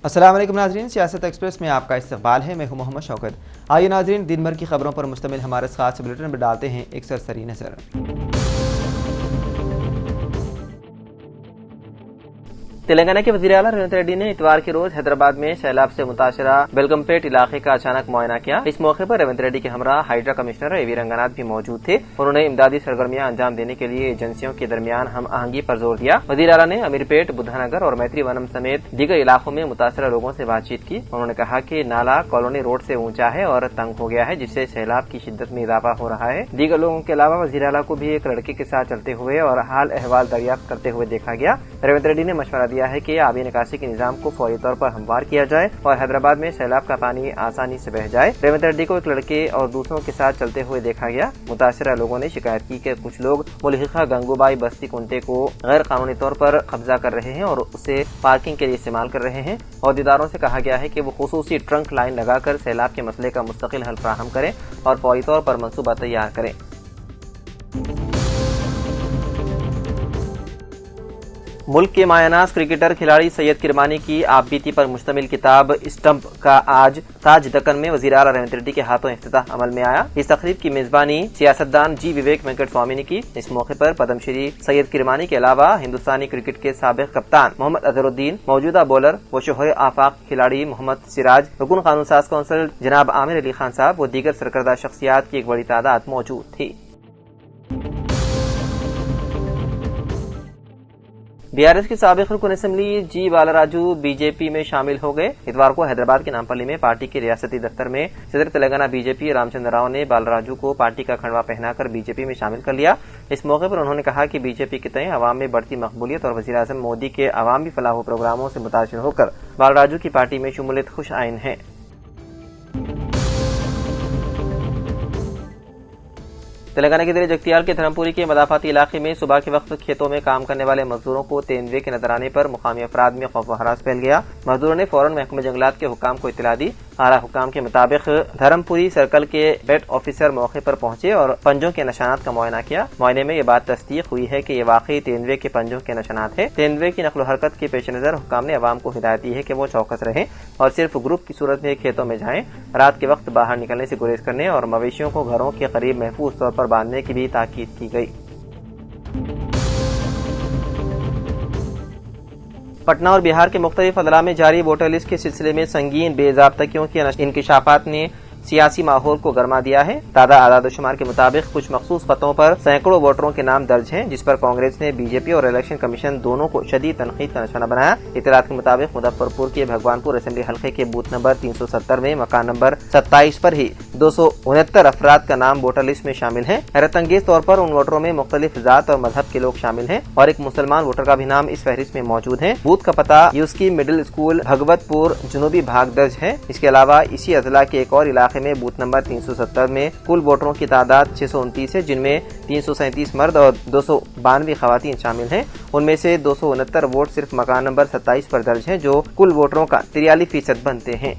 अस्सलाम वालेकुम नाज़रीन, सियासत एक्सप्रेस में आपका इस्तकबाल है। मैं हूं मोहम्मद शौकत। आइए नाज़रीन, दिन भर की खबरों पर मुश्तमिल हमारे खास बुलेटिन में डालते हैं एक सरसरी नज़र। तेलंगाना के वज़ीर आला रेवंत रेड्डी ने इतवार के रोज हैदराबाद में सैलाब से मुतासरा बेलगमपेट इलाके का अचानक मुआयना किया। इस मौके पर रेवंत रेड्डी के हमरा हाइड्रा कमिश्नर एवी रंगनाथ भी मौजूद थे। उन्होंने इमदादी सरगर्मियां अंजाम देने के लिए एजेंसियों के दरमियान हम आहंगी पर जोर दिया। वज़ीर आला ने अमीरपेट, बुद्धानगर और मैत्री वनम समेत दीगर इलाकों में मुतासरा लोगों से बातचीत की। उन्होंने कहा कि नाला कॉलोनी रोड से ऊंचा है और तंग हो गया है, जिससे सैलाब की शिद्दत में इजाफा हो रहा है। दीगर लोगों के अलावा वज़ीर आला को भी एक लड़के के साथ चलते हुए और हाल अहवाल दरियाफ्त करते हुए देखा गया। रेवंत रेड्डी ने मशवरा दिया है कि आबी निकासी के निजाम को फौरी तौर पर हमवार किया जाए और हैदराबाद में सैलाब का पानी आसानी से बह जाए। रेवंत रेड्डी को एक लड़के और दूसरों के साथ चलते हुए देखा गया। मुतासरा लोगों ने शिकायत की कि कुछ लोग मुल्हिका गंगूबाई बस्ती कुंटे को गैर कानूनी तौर पर कब्जा कर रहे हैं और उसे पार्किंग के लिए इस्तेमाल कर रहे हैं। अहदेदारों से कहा गया है कि वो खुसूसी ट्रंक लाइन लगाकर सैलाब के मसले का मुस्तकिल हल फराहम करें और फौरी तौर पर मंसूबा तैयार करें। मुल्क के मायानाज क्रिकेटर खिलाड़ी सैयद किरमानी की आपबीती पर मुश्तमिल किताब स्टंप का आज ताज दक्कन में वज़ीर आला रेवंत रेड्डी के हाथों इफ्तिताह अमल में आया। इस तकरीब की मेजबानी सियासतदान जी विवेक वेंकट स्वामी ने की। इस मौके पर पद्मश्री सैयद किरमानी के अलावा हिंदुस्तानी क्रिकेट के साबिक कप्तान मोहम्मद अजहरुद्दीन, मौजूदा बॉलर व शोहर आफाक खिलाड़ी मोहम्मद सिराज, रुकन कानून साज कौंसिल जनाब आमिर अली खान साहब व दीगर सरकर्दा शख्सियात की एक बड़ी तादाद मौजूद थी। बीआरएस के साबिक रुकन असेंबली जी बालाराजू बीजेपी में शामिल हो गए। इतवार को हैदराबाद के नामपल्ली में पार्टी के रियासती दफ्तर में सदर तेलंगाना बीजेपी रामचंद्र राव ने बालाराजू को पार्टी का खंडवा पहनाकर बीजेपी में शामिल कर लिया। इस मौके पर उन्होंने कहा कि बीजेपी के तय अवाम में बढ़ती मकबूलियत और वज़ीर आज़म मोदी के अवामी फलाह प्रोग्रामों से मुतासिर होकर बालाराजू की पार्टी में शमूलियत खुश आइन है। तेलंगाना के ज़िले जगतियाल के धर्मपुरी के मदाफाती इलाके में सुबह के वक्त खेतों में काम करने वाले मजदूरों को तेंदुए के नजर आने पर मुकामी अफराद में खौफ व हरास फैल गया। मजदूरों ने फौरन महकमे जंगलात के हुकाम को इत्तला दी। आला हुकाम के मुताबिक धर्मपुरी सर्कल के बेट ऑफिसर मौके पर पहुंचे और पंजों के निशानात का मुआयना किया। मुआयने में ये बात तस्दीक हुई है कि ये वाकई तेंदुए के पंजों के निशानात है। तेंदुए की नकलो हरकत के पेश नजर हुकाम ने अवाम को हिदायत दी है कि वो चौकस रहें और सिर्फ ग्रुप की सूरत में खेतों में जाएं। रात के वक्त बाहर निकलने से गुरेज करने और मवेशियों को घरों के करीब महफूज तौर पर बांधने की भी ताकीद की गई। पटना और बिहार के मुख्तलिफ अदला में जारी वोटर लिस्ट के सिलसिले में संगीन बेज़ाब्तगियों के इंकशाफात ने सियासी माहौल को गरमा दिया है। ताज़ा आदाद-ओ-शुमार के मुताबिक कुछ मखसूस पतों पर सैकड़ों वोटरों के नाम दर्ज हैं, जिस पर कांग्रेस ने बीजेपी और इलेक्शन कमीशन दोनों को शदीद तनकीद का निशाना बनाया। इत्तलात के मुताबिक मुजफ्फरपुर के भगवानपुर असेंबली हल्के के बूथ नंबर 370 में मकान नंबर 27 पर ही 269 अफराद का नाम वोटर लिस्ट में शामिल है। हैरत अंगेज तौर पर उन वोटरों में मुख्तलिफ जात और मजहब के लोग शामिल हैं और एक मुसलमान वोटर का भी नाम इस फहरिस्त में मौजूद है। बूथ का पता यूस्की मिडिल स्कूल भगवतपुर जनूबी भाग दर्ज है। इसके अलावा इसी अजला के एक और इलाके में बूथ नंबर 370 में कुल वोटरों की तादाद 629 है, जिनमें 337 मर्द और 292 खवातीन शामिल हैं। उनमें से 269 वोट सिर्फ मकान नंबर 27 पर दर्ज हैं, जो कुल वोटरों का 43% बनते हैं।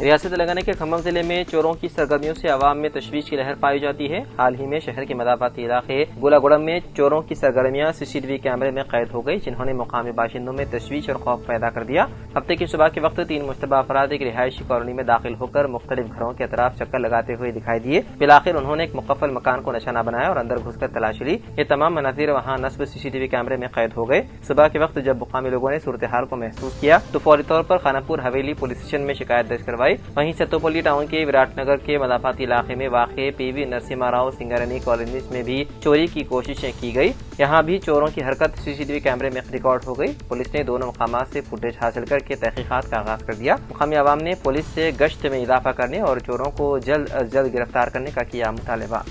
रियासत तेलंगाना के खम्मम जिले में चोरों की सरगर्मियों से आवाम में तशवीश की लहर पाई जाती है। हाल ही में शहर के मदाफाती इलाके गोलागुड़म में चोरों की सरगर्मियां सीसीटीवी कैमरे में कैद हो गई, जिन्होंने मुकामी बाशिंदों में तशवीश और खौफ पैदा कर दिया। हफ्ते की सुबह के वक्त 3 मुश्तबा अफराद एक रिहायशी कॉलोनी में दाखिल होकर मुख्तलिफ घरों के अतराफ चक्कर लगाते हुए दिखाई दिए। फिलहाल उन्होंने एक मुकफ्फल मकान को निशाना बनाया और अंदर घुसकर तलाशी ली। ये तमाम मनाजिर वहाँ नस्ब सीसीटीवी कैमरे में कैद हो गए। सुबह के वक्त जब मुकामी लोगों ने सूरत हाल को महसूस किया तो फौरी तौर पर खानापुर हवेली पुलिस स्टेशन में शिकायत दर्ज करवाई। वहीं सत्तोपल्ली टाउन के विराटनगर के मदाफाती इलाके में वाक़े पीवी नरसिम्हा राव सिंगारनी कॉलोनी में भी चोरी की कोशिशें की गई। यहाँ भी चोरों की हरकत सीसीटीवी कैमरे में रिकॉर्ड हो गई। पुलिस ने दोनों मकामात से फुटेज हासिल करके तहकीकात का आगाज कर दिया। मुकामी अवाम ने पुलिस से गश्त में इजाफा करने और चोरों को जल्द अज जल्द गिरफ्तार करने का किया मुतालबा।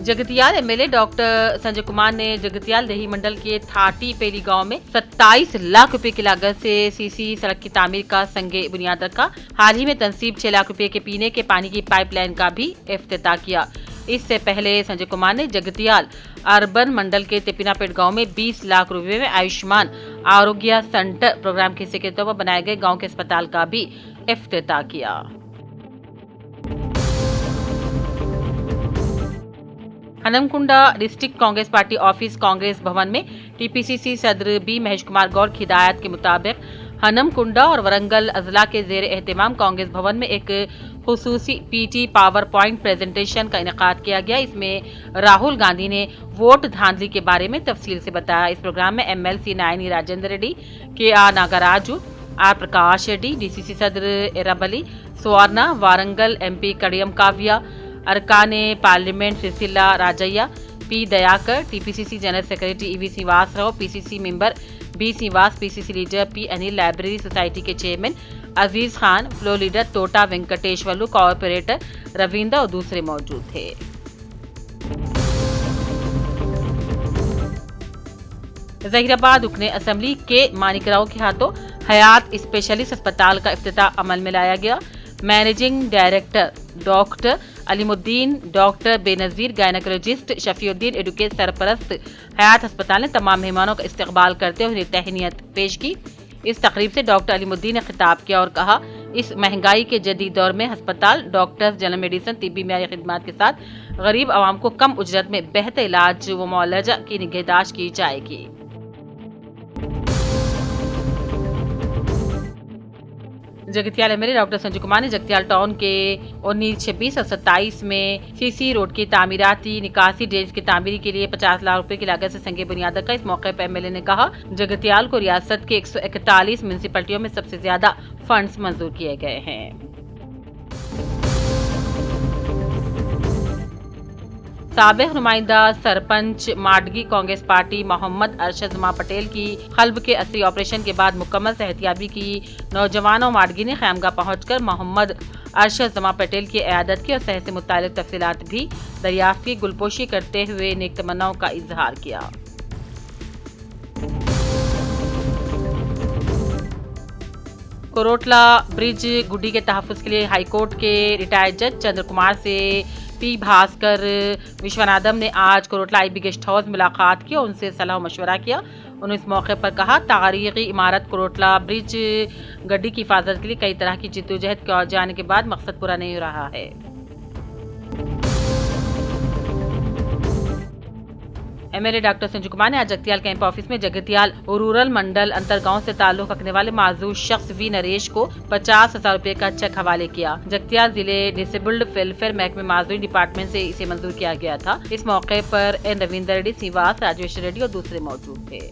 जगतियाल एमएलए डॉक्टर संजय कुमार ने जगतियाल देही मंडल के थाटी पेरी गांव में 27 लाख रुपए की लागत से सीसी सड़क की तामीर का संगे बुनियाद रखा। हाल ही में तनसीब 6 लाख रुपए के पीने के पानी की पाइपलाइन का भी इफ्तिताह किया। इससे पहले संजय कुमार ने जगतियाल अर्बन मंडल के तिपिनापेट गांव में 20 लाख रुपए में आयुष्मान आरोग्य सेंटर प्रोग्राम के हिस्से के तौर पर बनाए गए गांव के अस्पताल का भी इफ्तिताह किया। Hanamkonda district Congress party office Congress भवन में टीपीसीसी सदर बी महेश कुमार गौड़ की हिदायत के मुताबिक हनमकुंडा और वरंगल अजला के जेर एहतमाम कांग्रेस भवन में एक खुसूसी पीटी पावर पॉइंट प्रेजेंटेशन का इनेकाद किया गया। इसमें राहुल गांधी ने वोट धांधली के बारे में तफसील से बताया। इस प्रोग्राम में MLC नायनी Rajender Reddy, K R Nagaraju, R Prakash Reddy, DCC सदर एराबली सुवर्णा, वारंगल एमपी कड़ियम काव्या, अरकाने parliament Sirisilla Rajaiah, P Dayakar, TPCC general secretary EV Srivastava, PCC member B Srivas, PCC leader P Anil, library society के chairman Aziz Khan, floor leader Tota Venkateswarlu, corporator Ravindra और दूसरे मौजूद थे। जहीराबाद रुकने असेंबली के मानिकराव के हाथों हयात स्पेशलिस्ट अस्पताल का इफ्तिताह अमल में लाया गया। Managing director doctor Aleemuddin, doctor Benazir, gynaecologist Shafiuddin, advocate सरपरस्त हयात अस्पताल ने तमाम मेहमानों का इस्तकबाल करते हुए तहनीत पेश की। इस तकरीब से डॉक्टर अलीमुद्दीन ने खिताब किया और कहा, इस महंगाई के जदीद दौर में अस्पताल, डॉक्टर्स, जनरल मेडिसिन, तिब्बी मियारी खिदमात के साथ गरीब आवाम को कम उजरत में बेहतर इलाज व मुआलजा की निगहदाश्त की जाएगी। जगतियाल एमएलए डॉक्टर संजय कुमार ने जगतियाल टाउन के 19, 26 और 27 में सीसी रोड की तामीराती निकासी ड्रेनेज की तामीरी के लिए 50 लाख रुपए की लागत से संगे बुनियाद रखा। इस मौके पर एमएलए ने कहा, जगतियाल को रियासत के 141 म्यूनिसिपैलिटियों में सबसे ज्यादा फंड्स मंजूर किए गए हैं। साबिक नुमाइंदा सरपंच माडगी कांग्रेस पार्टी मोहम्मद अरशद जमा पटेल की कल्ब के असली ऑपरेशन के बाद मुकम्मल सेहतियाबी की नौजवानों माडगी ने खैमगा पहुंचकर मोहम्मद अरशद जमा पटेल की इयादत की और सेहत से मुतालिक तफसीलात भी दरियाफ्त की। गुलपोशी करते हुए नेक तमन्नाओं का इजहार किया। कोरोटला ब्रिज गुड्डी के तहफ्फुज़ के लिए हाईकोर्ट के रिटायर्ड जज चंद्र कुमार से पी भास्कर विश्वनाथम ने आज कोरोटला आईबी गेस्ट हाउस में मुलाकात की और उनसे सलाह मशवरा किया। उन्होंने इस मौके पर कहा, तारीखी इमारत कोरोटला ब्रिज गड्डी की हिफाजत के लिए कई तरह की जिद्दोजहद किए जाने के बाद मकसद पूरा नहीं हो रहा है। एमएलए डॉक्टर संजय कुमार ने आज जगतियाल कैंप ऑफिस में जगतियाल रूरल मंडल अंतरगांव से ताल्लुक रखने वाले माजूर शख्स वी नरेश को 50,000 रुपए का चेक हवाले किया। जगतियाल जिले डिसेबल्ड वेलफेयर महकमे माजूरी डिपार्टमेंट से इसे मंजूर किया गया था। इस मौके पर एन रविंदर रेड्डी, श्रीवास, राजेश रेड्डी और दूसरे मौजूद थे।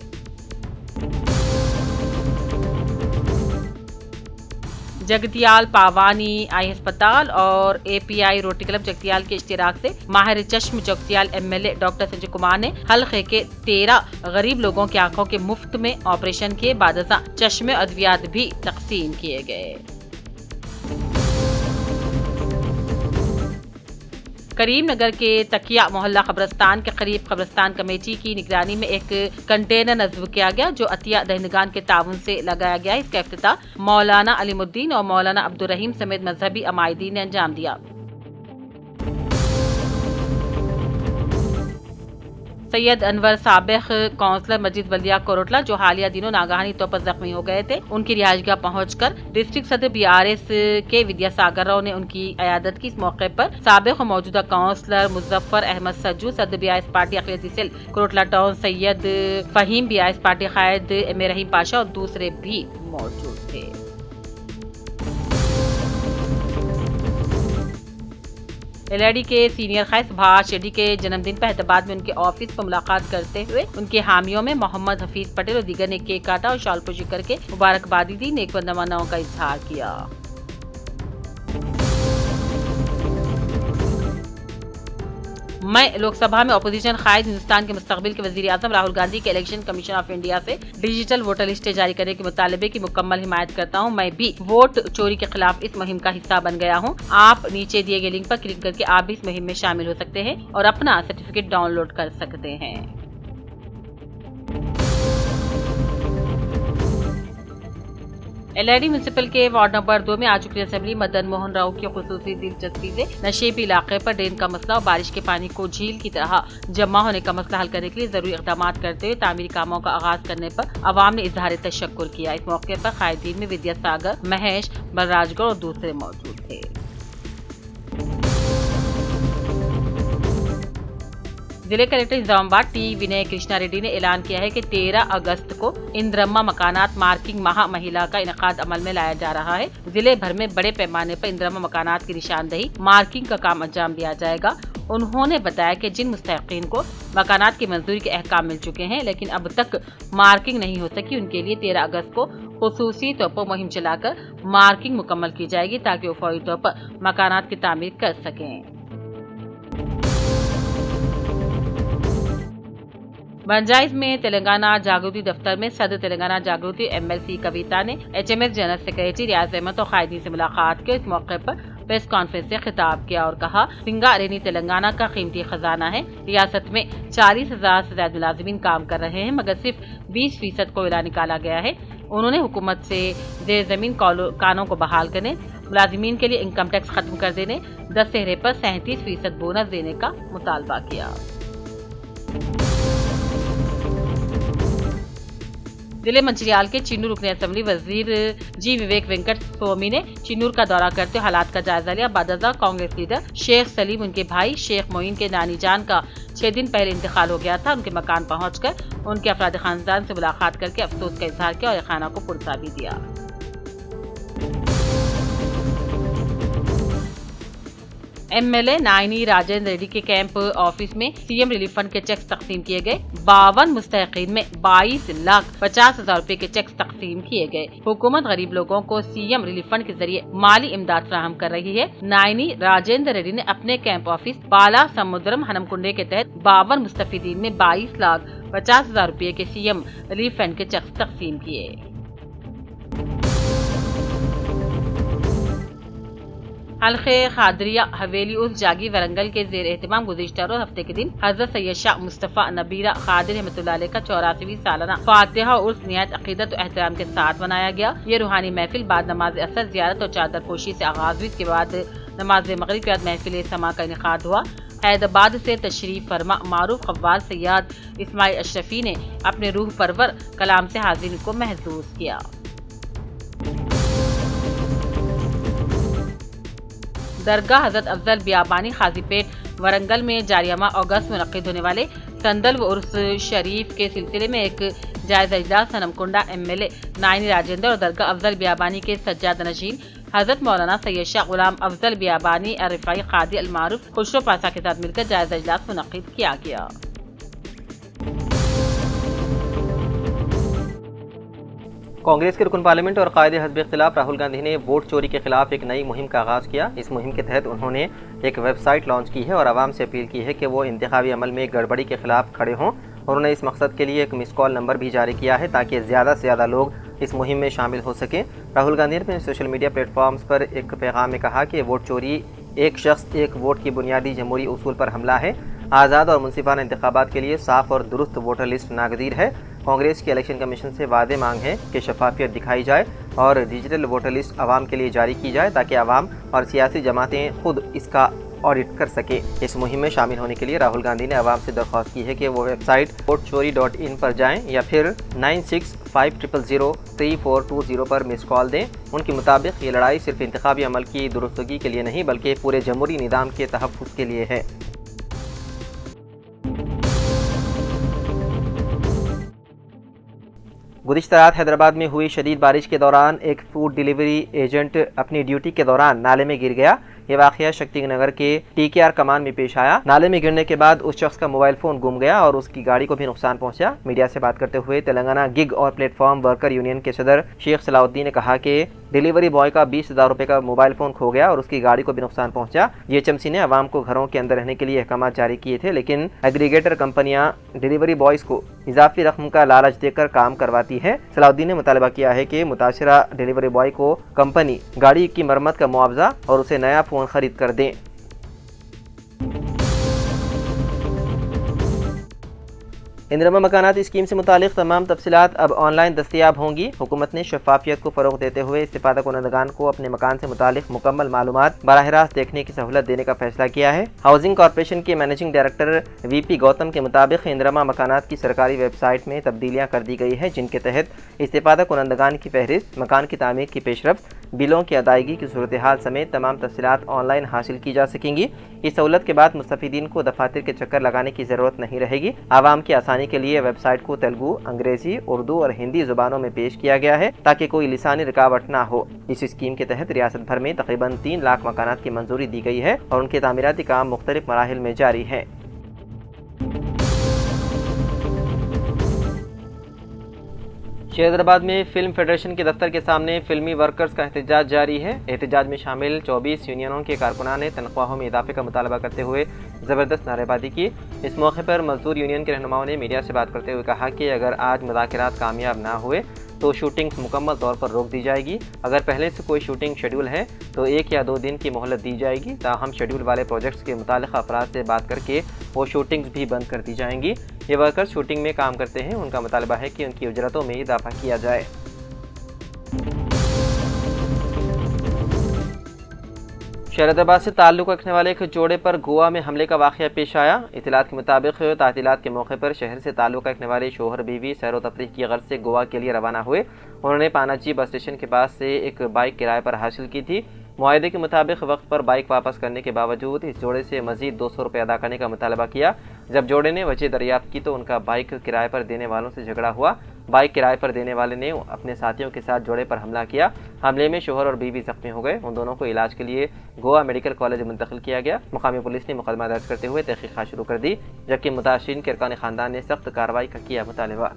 जगतियाल पावानी आई अस्पताल और एपीआई रोटरी क्लब जगतियाल के इश्तिराक से माहिर चश्म जगतियाल एमएलए डॉक्टर संजय कुमार ने हल्के के 13 गरीब लोगों की आंखों के मुफ्त में ऑपरेशन किए। बाद चश्मे अद्वियात भी तकसीम किए गए। करीमनगर के तकिया मोहल्ला कब्रिस्तान के करीब कब्रिस्तान कमेटी की निगरानी में एक कंटेनर नस्ब किया गया जो अतिया दहनगान के ताउन से लगाया गया। इसका इफ्तिताह मौलाना अलीमुद्दीन और मौलाना अब्दुल रहीम समेत मजहबी अमायदीन ने अंजाम दिया। सैयद अनवर साबिक काउंसलर मस्जिद बल्दिया कोरोटला जो हालिया दिनों नागहानी तौर पर जख्मी हो गए थे, उनकी रिहाइशगाह पहुंचकर डिस्ट्रिक्ट सदर बीआरएस के विद्यासागर राव ने उनकी इयादत की। इस मौके पर साबिक और मौजूदा काउंसलर मुजफ्फर अहमद सज्जू, सदर बीआरएस पार्टी अखिलती cell Korutla town Syed Faheem, BRS party कायद एम ए रहीम पाशा और दूसरे भी मौजूद थे। एलआईडी के सीनियर खैस सुभाष रेड्डी के जन्मदिन पर हैदराबाद में उनके ऑफिस पर मुलाकात करते हुए उनके हामियों में मोहम्मद हफीज पटेल और दीगर ने केक काटा और शाल पोशी करके मुबारकबादी दी, नेक तमन्नाओं का इजहार किया। मैं लोकसभा में अपोजिशन कायद हिंदुस्तान के मुस्तकबिल के वजीर आजम राहुल गांधी के इलेक्शन कमीशन ऑफ इंडिया से डिजिटल वोटर लिस्ट जारी करने के मुतालबे की मुकम्मल हिमायत करता हूं। मैं भी वोट चोरी के खिलाफ इस मुहिम का हिस्सा बन गया हूं। आप नीचे दिए गए लिंक पर क्लिक करके आप भी इस मुहिम में शामिल हो सकते हैं और अपना सर्टिफिकेट डाउनलोड कर सकते हैं। एलआईडी म्यूनिसिपल के वार्ड नंबर 2 में आज शुक्रिया असेंबली मदन मोहन राव की खुसूसी दिलचस्पी से नशेबी इलाके पर ड्रेन का मसला और बारिश के पानी को झील की तरह जमा होने का मसला हल करने के लिए जरूरी इकदाम करते हुए तामीरी कामों का आगाज करने पर अवाम ने इजहार तशक्कुर किया। इस मौके पर कायदीन में विद्यासागर, महेश, बलराजगढ़ और दूसरे मौजूद थे। जिले कलेक्टर निजामाबाद टी विनय कृष्णा रेड्डी ने ऐलान किया है कि 13 अगस्त को इंद्रम्मा मकानात मार्किंग माह महिला का इनकाद अमल में लाया जा रहा है। जिले भर में बड़े पैमाने पर इंद्रम्मा मकानात की निशानदेही मार्किंग का काम अंजाम दिया जाएगा। उन्होंने बताया कि जिन मुस्तहिकीन को मकानात की मंजूरी के अहकाम मिल चुके हैं लेकिन अब तक मार्किंग नहीं हो सकी, उनके लिए 13 अगस्त को खुसूसी तौर पर मुहिम चलाकर मार्किंग मुकम्मल की जाएगी ताकि वो फौरी तौर पर मकानात की तामीर कर सकें। बंजाइज में तेलंगाना जागृति दफ्तर में सदर तेलंगाना जागृति MLC कविता ने HMS जनरल सेक्रेटरी रियाज अहमद और कायदीन से मुलाकात की। इस मौके पर प्रेस कॉन्फ्रेंस से खिताब किया और कहा, सिंगारेनी तेलंगाना का कीमती खजाना है। रियासत में 40,000 से ज्यादा मुलाजिमीन काम कर रहे हैं मगर सिर्फ 20% कोयला निकाला गया है। उन्होंने हुकूमत से जेर जमीन कानों को बहाल करने, मुलाजिमीन के लिए इनकम टैक्स खत्म कर देने, 10 चेहरे पर 37% बोनस देने का मुतालबा किया। जिले मंचिरियाल के चिन्नूर रुकने असेंबली वजीर जी विवेक वेंकट स्वामी ने चिन्नूर का दौरा करते हालात का जायजा लिया। बादजा कांग्रेस लीडर शेख सलीम, उनके भाई शेख मोइन के नानी जान का 6 दिन पहले इंतकाल हो गया था। उनके मकान पहुंचकर उनके अफराद खानदान से मुलाकात करके अफसोस का इजहार किया और खाना को पुरसा भी दिया। MLA नायनी राजेंद्र रेड्डी के कैंप ऑफिस में CM रिलीफ फंड के चेक तकसीम किए गए। 52 मुस्तहिकीन में 22,50,000 रुपए के चेक तकसीम किए गए। हुकूमत गरीब लोगों को CM रिलीफ फंड के जरिए माली इमदाद फराहम कर रही है। नायनी राजेंद्र रेड्डी ने अपने कैंप ऑफिस बाला समुद्रम हनमकुंडे के तहत 52 मुस्तफीदीन में 22,50,000 रुपए के CM रिलीफ फंड के चेक तकसीम किए। हल्के खादरिया हवेली उस जागी वरंगल के जेर एहतमाम गुज़िश्ता रोज हफ्ते के दिन हजरत सैयद शाह मुस्तफ़ा नबीरा खादिर रहमतुल्लाह अलैह का 84वीं सालाना फातिहा उर्स निहायत अकीदत और एहतराम के साथ मनाया गया। ये रूहानी महफिल बाद नमाज असर जियारत और चादर पोशी से आगाज हुई। इसके बाद नमाज मगरिब के बाद महफिल समा का इनेकाद हुआ। हैदराबाद से तशरीफ फरमा मारूफ कव्वाल सैयद इस्माइल अशरफी ने अपने रूह परवर कलाम से हाजिरी को महसूस किया। दरगाह हजरत अफजल बियाबानी खाजीपेट वरंगल में जारियामा अगस्त में मुनक्किद होने वाले संदल व उर्स शरीफ के सिलसिले में एक जायजा इजलास हनमकुंडा MLA नायनी राजेंद्र और दरगाह अफजल बियाबानी के सज्जाद नशीन हजरत मौलाना सैयद शाह गुलाम अफजल बियाबानी अरिफाई कादी अलमारूफ खुशरो पासा के साथ मिलकर जायजा इजलास मुनक्किद किया गया। कांग्रेस के रुकन पार्लियामेंट और कायदे हज़ब इख्तिलाफ राहुल गांधी ने वोट चोरी के खिलाफ एक नई मुहिम का आगाज़ किया। इस मुहिम के तहत उन्होंने एक वेबसाइट लॉन्च की है और आवाम से अपील की है कि वो इंतखाबी अमल में गड़बड़ी के खिलाफ खड़े हों। उन्होंने इस मकसद के लिए एक मिस कॉल नंबर भी जारी किया है ताकि ज़्यादा से ज़्यादा लोग इस मुहिम में शामिल हो सकें। राहुल गांधी ने अपने सोशल मीडिया प्लेटफॉर्म्स पर एक पैगाम में कहा कि वोट चोरी एक शख्स एक वोट की बुनियादी जमहूरी उसूल पर हमला है। आज़ाद और मुनसिफाना इंतखाबात के लिए साफ और दुरुस्त वोटर लिस्ट नागजीर है। कांग्रेस की इलेक्शन कमीशन से वादे मांग है कि शफाफियत दिखाई जाए और डिजिटल वोटर लिस्ट आवाम के लिए जारी की जाए ताकि आवाम और सियासी जमातें खुद इसका ऑडिट कर सके। इस मुहिम में शामिल होने के लिए राहुल गांधी ने आवाम से दरख्वास्त की है कि वो वेबसाइट votechori.in पर जाएं या फिर 9650034420 पर मिस कॉल दें। उनके मुताबिक ये लड़ाई सिर्फ इंतखाबी अमल की दुरुस्तगी के लिए नहीं बल्कि पूरे जमहूरी निज़ाम के तहफ़्फ़ुज़ के लिए है। गुज़िश्ता रात हैदराबाद में हुई शदीद बारिश के दौरान एक फूड डिलीवरी एजेंट अपनी ड्यूटी के दौरान नाले में गिर गया। ये वाक़या शक्ति नगर के TKR कमान में पेश आया। नाले में गिरने के बाद उस शख्स का मोबाइल फ़ोन गुम गया और उसकी गाड़ी को भी नुकसान पहुंचा। मीडिया से बात करते हुए तेलंगाना गिग और प्लेटफॉर्म वर्कर यूनियन के सदर शेख सलाउद्दीन ने कहा कि डिलीवरी बॉय का 20,000 रुपये का मोबाइल फ़ोन खो गया और उसकी गाड़ी को भी नुकसान पहुंचा। GHMC ने आवाम को घरों के अंदर रहने के लिए अहकाम जारी किए थे, लेकिन एग्रीगेटर कंपनियां डिलीवरी बॉयज़ को इजाफी रकम का लालच देकर काम करवाती है। सलाउद्दीन ने मुतालबा किया है कि मुताशरा डिलीवरी बॉय को कंपनी गाड़ी की मरम्मत का मुआवजा और उसे नया फ़ोन खरीद कर दें। इंदिरा मकानात स्कीम से मुतालिक तमाम तफसीलात अब ऑनलाइन दस्तयाब होंगी। हुकूमत ने शफाफियत को फ़रोग़ देते हुए इस्तिफ़ादा कुनंदगान को अपने मकान से मुतालिक मुकम्मल मालूमात बराह रास्त देखने की सहूलत देने का फैसला किया है। हाउसिंग कॉरपोरेशन के मैनेजिंग डायरेक्टर VP गौतम के मुताबिक इंदिरा मकानात की सरकारी वेबसाइट में तब्दीलियाँ कर दी गई है, जिनके तहत इस्तिफ़ादा कुनंदगान की फहरिस्त, मकान की तामीर की पेशरफ्त, बिलों की अदायगी की सूरत हाल समेत तमाम तफसीलात ऑनलाइन हासिल की जा सकेंगी। इस सहूलत के बाद मुस्तफ़ीदीन को दफातर के चक्कर लगाने की ज़रूरत नहीं रहेगी। आवाम की आसानी के लिए वेबसाइट को तेलुगु, अंग्रेजी, उर्दू और हिंदी ज़ुबानों में पेश किया गया है ताकि कोई लिसानी रुकावट ना हो। इस स्कीम के तहत रियासत भर में तकरीबन 3 लाख मकानात की मंजूरी दी गई है और उनके तामीराती काम मुख्तलिफ मराहिल में जारी है। हैदराबाद में फिल्म फेडरेशन के दफ्तर के सामने फिल्मी वर्कर्स का एहतजाज जारी है। एहतजाज में शामिल 24 यूनियनों के कारकुनान ने तनख्वाहों में इजाफे का मुतालबा करते हुए ज़बरदस्त नारेबाजी की। इस मौके पर मजदूर यूनियन के रहनुमाओं ने मीडिया से बात करते हुए कहा कि अगर आज मुज़ाकरात कामयाब ना हुए तो शूटिंग मुकम्मल तौर पर रोक दी जाएगी। अगर पहले से कोई शूटिंग शेड्यूल है तो 1 या 2 दिन की मोहलत दी जाएगी। ताहम शेड्यूल वाले प्रोजेक्ट्स के मुतालिक अफराद से बात करके वो शूटिंग्स भी बंद कर दी जाएंगी। ये वर्कर्स शूटिंग में काम करते हैं, उनका मुतालबा है कि उनकी उजरतों में इजाफा किया जाए। हैदराबाद से ताल्लुक़ रखने वाले एक जोड़े पर गोवा में हमले का वाक़या पेश आया। इतलात के मुताबिक तातीलात के मौके पर शहर से ताल्लुक़ रखने वाले शोहर बीवी सैर व तफरीह की गर्ज से गोवा के लिए रवाना हुए। उन्होंने पानाजी बस स्टेशन के पास से एक बाइक किराए पर हासिल की थी। मुआहदे के मुताबिक वक्त पर बाइक वापस करने के बावजूद इस जोड़े से मज़ीद 200 रुपये अदा करने का मुतालबा किया। जब जोड़े ने वजह दरियाफ्त की तो उनका बाइक किराए पर देने वालों से झगड़ा हुआ। बाइक किराए पर देने वाले ने अपने साथियों के साथ जोड़े पर हमला किया। हमले में शोहर और बीवी जख्मी हो गए। उन दोनों को इलाज के लिए गोवा मेडिकल कॉलेज मुंतकिल किया गया। मुकामी पुलिस ने मुकदमा दर्ज करते हुए तहकीक़ात शुरू कर दी, जबकि मुतासिरीन के अरकान ख़ानदान ने सख्त कार्रवाई का किया मुतालबा।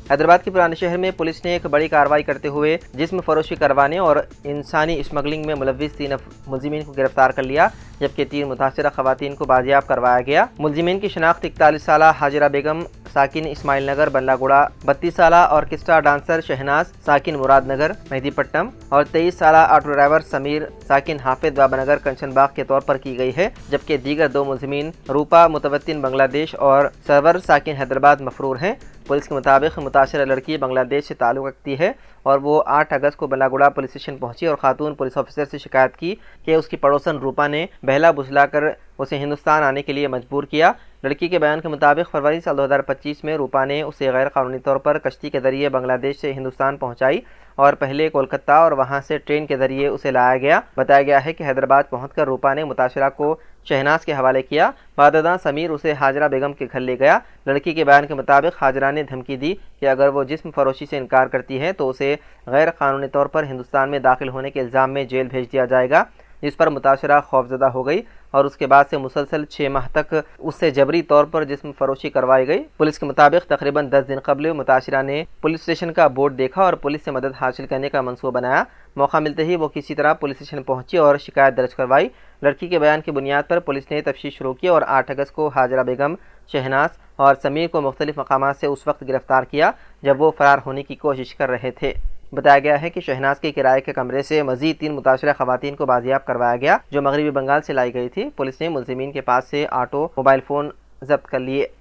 हैदराबाद के पुराने शहर में पुलिस ने एक बड़ी कार्रवाई करते हुए जिस्म फरोशी करवाने और इंसानी स्मगलिंग में मुलव्विस 3 मुलजिमीन को गिरफ्तार कर लिया, जबकि 3 मुतासरा खवातीन को बाजियाब करवाया गया। मुलजिमीन की शनाख्त 41 साला हाजिरा बेगम साकिन इस्माइल नगर बल्लागुड़ा, 32 साला ऑर्केस्ट्रा डांसर शहनाज साकिन मुराद नगर मेहदीपट्टम और 23 साला ऑटो ड्राइवर समीर साकिन हाफिज बाबानगर कंचनबाग के तौर पर की गई है, जबकि दीगर 2 मुलजिमीन रूपा मुतवत्तिन बांग्लादेश और सरवर साकिन हैदराबाद मफरूर हैं। पुलिस के मुताबिक मुतासरा लड़की बांग्लादेश से ताल्लुक़ रखती है और वो 8 अगस्त को बल्लागुड़ा पुलिस स्टेशन पहुंची और खातून पुलिस ऑफिसर से शिकायत की कि उसकी पड़ोसन रूपा ने बहला बुझलाकर उसे हिंदुस्तान आने के लिए मजबूर किया। लड़की के बयान के मुताबिक फरवरी साल 2025 में रूपा ने उसे गैर कानूनी तौर पर कश्ती के जरिए बांग्लादेश से हिंदुस्तान पहुंचाई और पहले कोलकाता और वहां से ट्रेन के जरिए उसे लाया गया। बताया गया है कि हैदराबाद पहुंचकर रूपा ने मुतासरा को शहनाज के हवाले किया। बाददां समीर उसे हाजरा बेगम के घर ले गया। लड़की के बयान के मुताबिक हाजरा ने धमकी दी कि अगर वो जिस्म फरोशी से इनकार करती है तो उसे गैर कानूनी तौर पर हिंदुस्तान में दाखिल होने के इल्ज़ाम में जेल भेज दिया जाएगा, जिस पर मुतासरा खौफजदा हो गई और उसके बाद से मुसलसल 6 माह तक उससे जबरी तौर पर जिस्म फरोशी करवाई गई। पुलिस के मुताबिक तकरीबन 10 दिन कबल मुतासरा ने पुलिस स्टेशन का बोर्ड देखा और पुलिस से मदद हासिल करने का मंसूबा बनाया। मौका मिलते ही वो किसी तरह पुलिस स्टेशन पहुंची और शिकायत दर्ज करवाई। लड़की के बयान की बुनियाद पर पुलिस ने तफ्तीश शुरू की और 8 अगस्त को हाजरा बेगम, शहनाज और समीर को मुख्तलिफ मकामात से उस वक्त गिरफ्तार किया जब वो फरार होने की कोशिश कर रहे थे। बताया गया है कि शहनाज के किराए के कमरे से मजीद 3 मुतासरा खवातीन को बाजियाब करवाया गया जो मगरबी बंगाल से लाई गई थी। पुलिस ने मुलजिमीन के पास से ऑटो, मोबाइल फ़ोन जब्त कर लिए।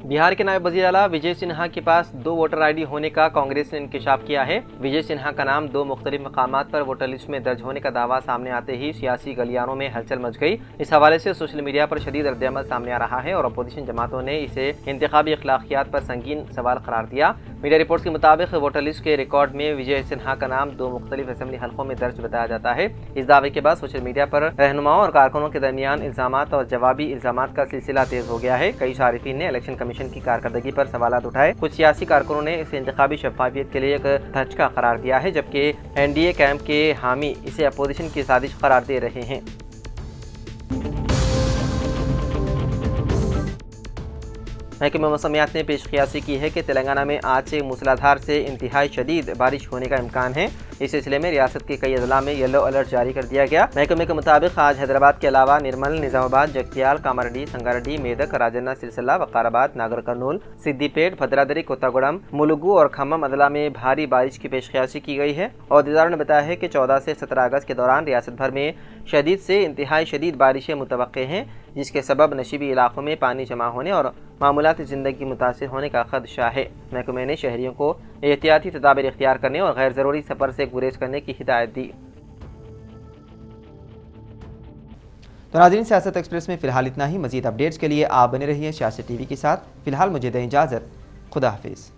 बिहार के नायब वज़ीर आला विजय सिन्हा के पास 2 वोटर ID होने का कांग्रेस ने इंकशाफ किया है। विजय सिन्हा का नाम 2 मुख्तलिफ मकामात पर वोटर लिस्ट में दर्ज होने का दावा सामने आते ही सियासी गलियारों में हलचल मच गई। इस हवाले से सोशल मीडिया पर शदीद रद्द-ए-अमल सामने आ रहा है और अपोजिशन जमातों ने इसे इंतखाबी अखलाकियात पर संगीन सवाल करार दिया। मीडिया रिपोर्ट्स के मुताबिक वोटर लिस्ट के रिकॉर्ड में विजय सिन्हा का नाम 2 मुख्तलिफ असेंबली हल्कों में दर्ज बताया जाता है। इस दावे के बाद सोशल मीडिया पर रहनुमाओं और कारकुनों के दरमियान इल्जामात और जवाबी इल्जामात का सिलसिला तेज हो गया है। कई सारिफीन ने इलेक्शन कमीशन की कारकर्दगी पर सवालात उठाए। कुछ सियासी कारकुनों ने इसे इंतखाबी शफाफियत के लिए एक धचका करार दिया है, जबकि NDA कैंप के हामी इसे अपोजिशन की साजिश करार दे रहे हैं। महकमे मौसमियात ने पेश क़ियासी की है कि तेलंगाना में आज से मूसलाधार से इंतहाई शदीद बारिश होने का इम्कान है। इस सिलसिले में रियासत के कई अजला में येलो अलर्ट जारी कर दिया गया। महकमे के मुताबिक आज हैदराबाद के अलावा निर्मल, निजामाबाद, जगतियाल, कामारेड्डी, संगारेड्डी, मेदक, राजन्ना, सिलसिला, वकाराबाद, नागर कर्नूल, सिद्दीपेट, भद्रादरी, कोत्तागुड़म, मुलुगु और खम्मम अदला में भारी बारिश की पेशकशी की गई है। अहदेदारों ने बताया है कि 14 से 17 अगस्त के दौरान रियासत भर में शदीद से इंतहाई शदीद बारिशें मुतवक्के हैं, जिसके सबब नशीबी इलाकों में पानी जमा होने और मामूलाती ज़िंदगी मुतासिर होने का खदशा है। महकमे ने शहरियों को एहतियाती तदाबीर इख्तियार करने और गैर ज़रूरी सफ़र से गुरेज करने की हिदायत दी। तो नाज़रीन, सियासत एक्सप्रेस में फ़िलहाल इतना ही। मज़ीद अपडेट्स के लिए आप बने रहिए सियासत टीवी के साथ। फ़िलहाल मुझे दें इजाज़त। खुदा हाफिज़।